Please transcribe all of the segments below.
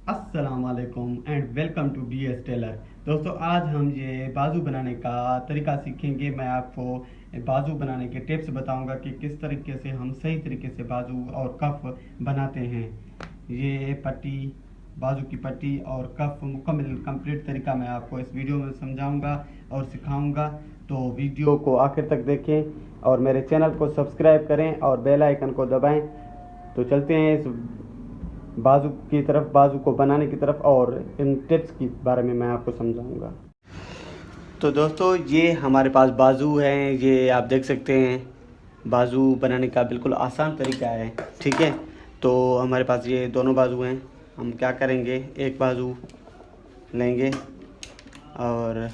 अस्सलाम वालेकुम and welcome to B S Taylor. दोस्तों, आज हम ये बाजू बनाने का तरीका सीखेंगे। मैं आपको बाजू बनाने के टिप्स बताऊंगा कि किस तरीके से हम सही तरीके से बाजू और कफ बनाते हैं। ये पट्टी, बाजू की पट्टी और कफ मुकम्मल कंप्लीट तरीका मैं आपको इस वीडियो में समझाऊंगा और सिखाऊंगा। तो वीडियो को आखिर तक देखें और मेरे चैनल को सब्सक्राइब करें और बेल आइकन को दबाएं। तो चलते हैं इस बाजू की तरफ, बाजू को बनाने की तरफ, और इन टिप्स के बारे में मैं आपको समझाऊंगा। तो दोस्तों, ये हमारे पास बाजू हैं, ये आप देख सकते हैं। बाजू बनाने का बिल्कुल आसान तरीका है, ठीक है। तो हमारे पास ये दोनों बाजू हैं। हम क्या करेंगे, एक बाजू लेंगे और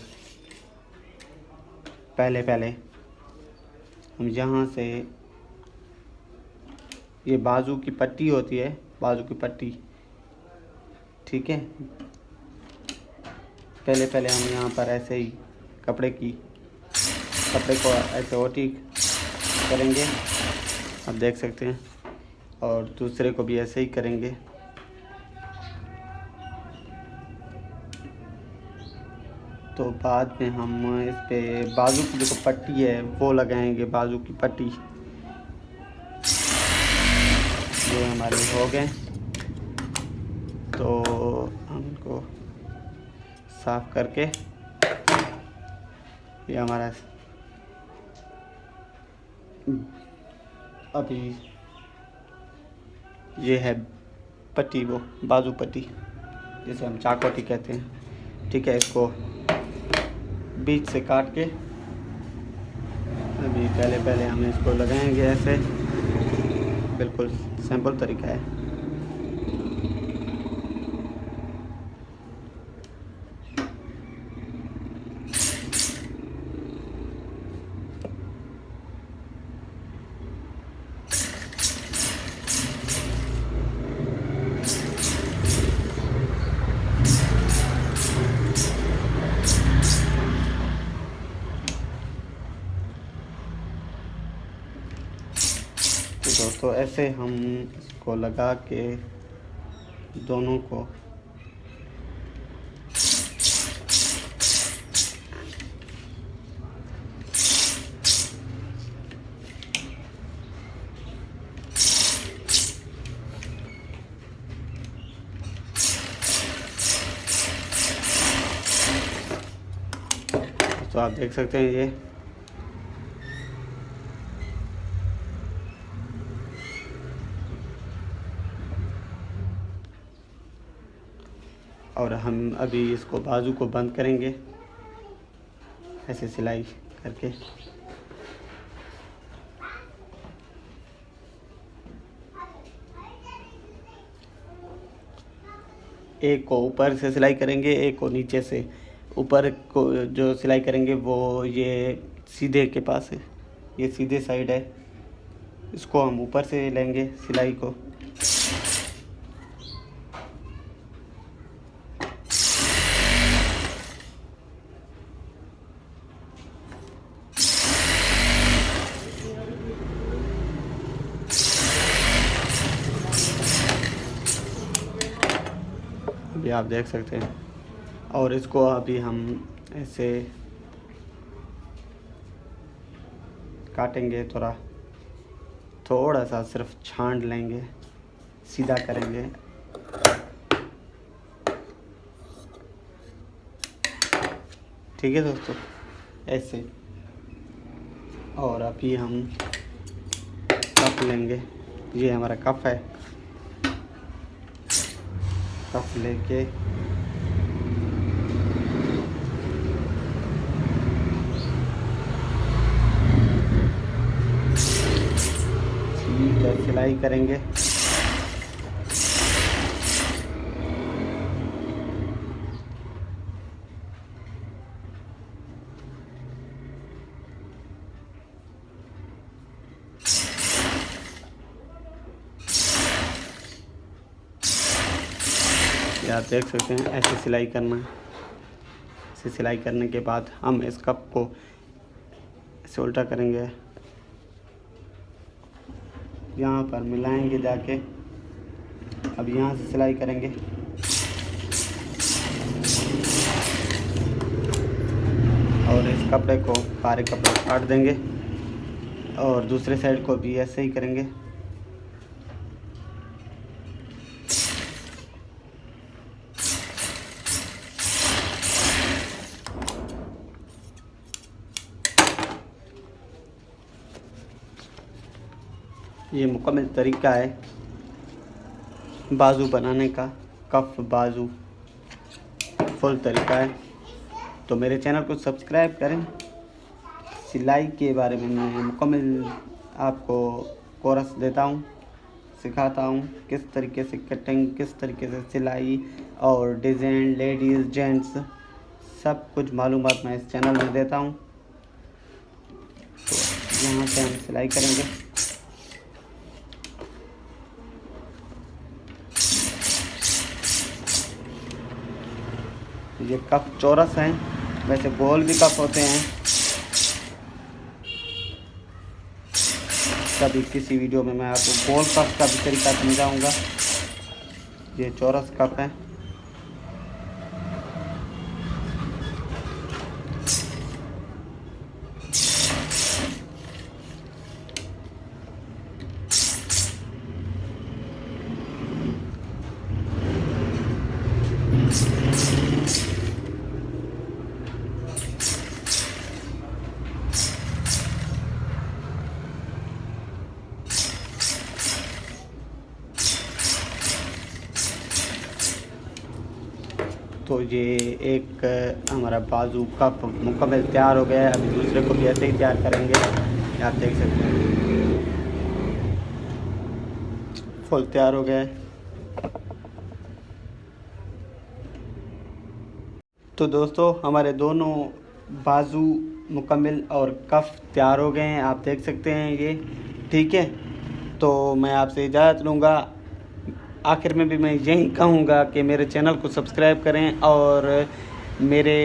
पहले हम यहाँ से, ये बाजू की पट्टी होती है, बाजू की पट्टी, ठीक है। पहले हम यहाँ पर ऐसे ही कपड़े को ऐसे ओटी करेंगे, आप देख सकते हैं, और दूसरे को भी ऐसे ही करेंगे। तो बाद में हम इस पे बाजू की जो पट्टी है वो लगाएंगे, बाजू की पट्टी। ये हमारे हो गए, तो हम इनको साफ करके, ये हमारा अभी ये है पट्टी, वो बाजू पट्टी जिसे हम चाकोटी कहते हैं, ठीक है। इसको बीच से काट के अभी पहले हम इसको लगाएंगे ऐसे, बिल्कुल सिंपल तरीका है। तो दोस्तों, ऐसे हम इसको लगा के दोनों को तो आप देख सकते हैं ये और हम अभी इसको बाजू को बंद करेंगे ऐसे सिलाई करके। एक को ऊपर से सिलाई करेंगे, एक को नीचे से। ऊपर को जो सिलाई करेंगे वो ये सीधे के पास है, ये सीधे साइड है, इसको हम ऊपर से लेंगे सिलाई को। अभी आप देख सकते हैं, और इसको अभी हम ऐसे काटेंगे, थोड़ा सा सिर्फ छांट लेंगे, सीधा करेंगे। ठीक है दोस्तों, ऐसे। और अभी हम कप लेंगे, ये हमारा कप है। कप लेके सिलाई करेंगे। ये आप देख सकते हैं, ऐसे सिलाई करना है। ऐसे सिलाई करने के बाद हम इस कप को ऐसे उल्टा करेंगे, यहाँ पर मिलाएंगे जाके। अब यहाँ से सिलाई करेंगे, और इस कपड़े को सारे कपड़े काट देंगे और दूसरे साइड को भी ऐसे ही करेंगे। ये मुकम्मल तरीका है बाजू बनाने का, कफ बाजू फुल तरीका है। तो मेरे चैनल को सब्सक्राइब करें। सिलाई के बारे में मैं मुकम्मल आपको कोर्स देता हूँ, सिखाता हूँ किस तरीके से कटिंग, किस तरीके से सिलाई और डिज़ाइन, लेडीज़ जेंट्स सब कुछ मालूमात मैं इस चैनल में देता हूँ। तो यहाँ से हम सिलाई करेंगे। ये कप चौरस हैं, वैसे गोल भी कप होते हैं। कभी किसी वीडियो में मैं आपको गोल कप का भी तरीका समझाऊंगा। ये चौरस कप है। तो ये एक हमारा बाजू कप मुकम्मल तैयार हो गया है। अभी दूसरे को भी ऐसे ही तैयार करेंगे। आप देख सकते हैं फुल तैयार हो गया है। तो दोस्तों हमारे दोनों बाजू मुकम्मल और कफ तैयार हो गए हैं, आप देख सकते हैं ये, ठीक है। तो मैं आपसे इजाज़त लूँगा। आखिर में भी मैं यही कहूँगा कि मेरे चैनल को सब्सक्राइब करें और मेरे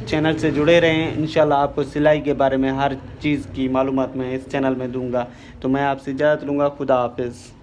चैनल से जुड़े रहें। इंशाल्लाह आपको सिलाई के बारे में हर चीज़ की मालूमात मैं इस चैनल में दूँगा। तो मैं आपसे इजाज़त लूँगा। खुदा हाफिज़।